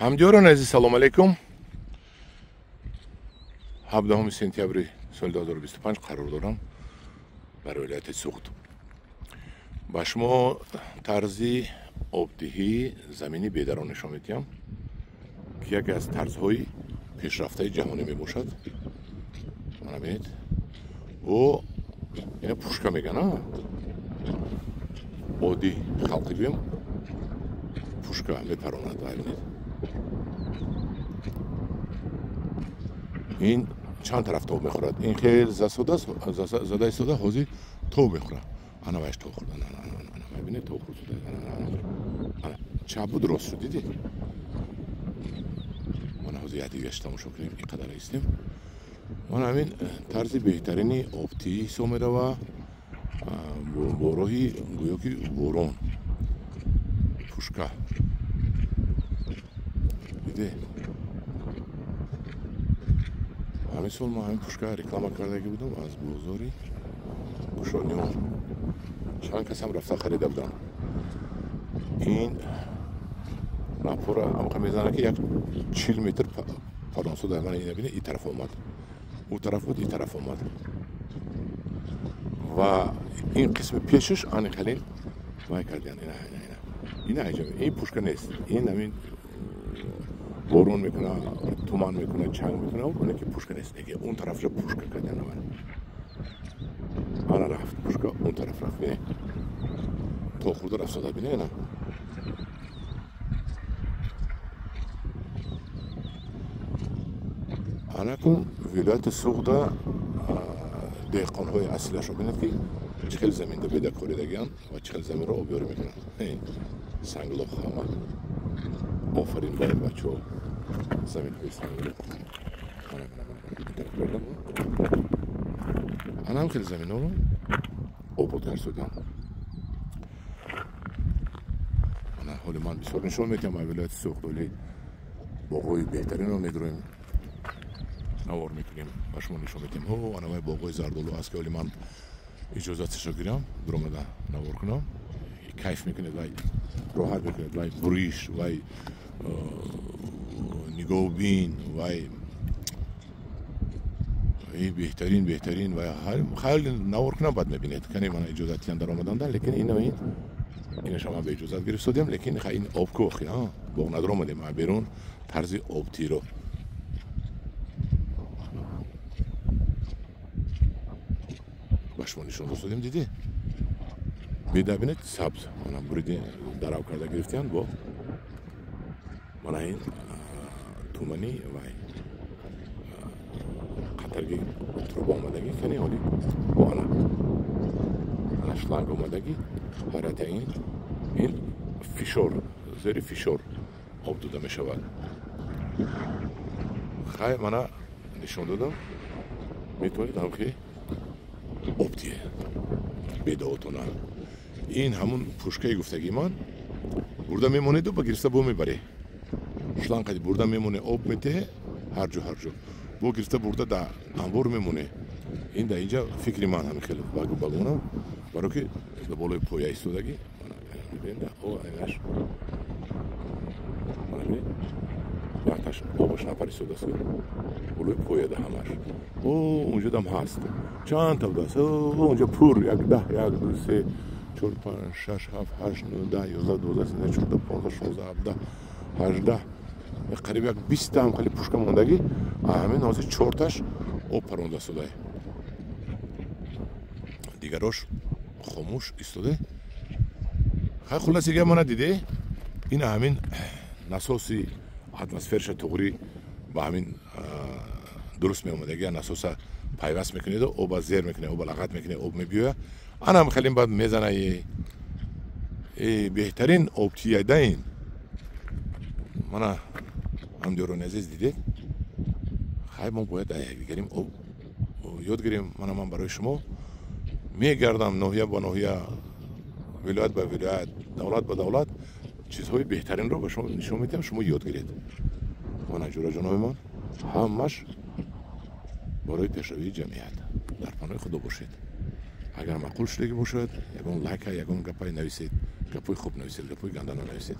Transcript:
ҳамдиёрон азиз салом алейкум. 17 сентябри соли 2025 қарор дорам дар вилояти Суғд ба шумо тарзи обдиҳии замини бедаро нишон медиҳам, ки яке аз тарзҳои пешрафтаи ҷаҳонӣ мебошад. мана бинед, о ина пушка мегана, оддӣ халқи гӯям пушка мепаронад. бинед, ин чанд тараф тоб мехӯрад. ин хел зада истода ҳозир тоб мехӯрад. ана вайш тоб хӯрд, ана бинед тоб хӯрд, ана чапу дурост шуд. дидед? мана ҳозир як дигаш тамошо кунем, ин қадар истем. мана ҳамин тарзи беҳтарини обтии ҳисоб мерава бо роҳи гӯё ки борон. пушка диде, ҳамин сол ман ҳамин пушка реклама кардаги будам аз бозори Кушониён. чанд касам рафта харида будам. ин напора амқа мезанад ки як 40 метр паронсо дар мана ина бинед, ин тараф омад, у тараф буд, ин тараф омад ва ин қисми пешаш ани халин вай кардиан. ина аҷаби, ин пушка нест. ин ҳамин борон мекуна, туман мекуна, чанг мекуна, оне ки пушка нест. он тарафша пушка кардиан. ана рафт пушка, он тараф рафт. бинед, то хурда рафтода. бинед, ана анакун вилояти Суғда деҳқонҳои аслиашро бинед ки чӣ хел заминда пайда коридагиан ва чӣ хел заминро обёрӣ мекунанд. санглоқ ҳама офарин ба бачаҳо заминҳои санглоқ. ана ҳам хел заминҳоро обод гардонидам. ана ҳоли ман бисёр нишон медиҳам аз вилояти Суғд, вале боғҳои беҳтаринро медурем, навор мекунем, ба шумо нишон медиҳем. ана вай боғҳои зардолу аст ки ҳоли ман иҷозаташро гирам, биромада навор кунам. кайф мекунед, вай роҳат мекунед, вай буриш, вай нигоҳубин, вай беҳтарин вай хайли навор кунам, бад мебинед. кане мана иҷозат диҳанд дар омадандан, лекин инаша ман ба иҷозат гирифтодем, лекин ин обкӯхи боғ надор омадем берун тарзи обтиро. ба шумо нишон додем. диде, беда бинед, сабз мана буриди дарав карда гирифтиянд бо мана ин тумани вай қатарги труба омадаги кани ҳоли бо ана шланг омадаги ҳарата ин фишор, зери фишор об дода мешавад. хай мана нишон додам, метавонед ҳамки обтие бедаотона. ин ҳамун пушкаи гуфтагии ман бурда мемонеду ба гирифта бо мебаре. шланқади бурда мемоне, об метеҳе ҳарҷо бо гирифта бурда да анбор мемоне. ин да инҷа фикри ман ҳамин хеле багонам, баро ки да болои поя истодагӣ якташ обаш напар истодааст, болои поя да ҳамаш. унҷа дам ҳаст, чанд та будааст, унҷа пур, 1 2 1 2 3 4 5 6 7 8 9 10 11 12 13 14 15 16 17 18 қариб як 20 та ҳам хали пушка мондагӣ. ҳамин ҳозир 4 таш об паронда истодае, дигарош хомӯш истоде. хай хуласи га мана диде, ина ҳамин насоси атмосфераша туғри ба ҳамин дуруст меомадаги насоса пайваст мекунеду оба зер мекунед, оба лағат мекунед, об мебиёя. ана ҳам халин бад мезана беҳтарин обтиядаин. мана ҳамдиёрони азиз, дидед, хай мо бояд якдигарим ёд гирем. ман барои шумо мегардам ноҳия ба ноҳия, вилоят ба вилоят, давлат ба давлат чизҳои беҳтаринро ба шумо нишон медиҳам, шумо ёд гиред. мана ҷураҷоноби ман ҳамаш барои пешравии ҷамъият. дар паноҳи худо бошед. агар маъқул шудагӣ бошад, ягон лайка, ягон гапай нависед, гапои хуб нависед, гапои ганда нависед.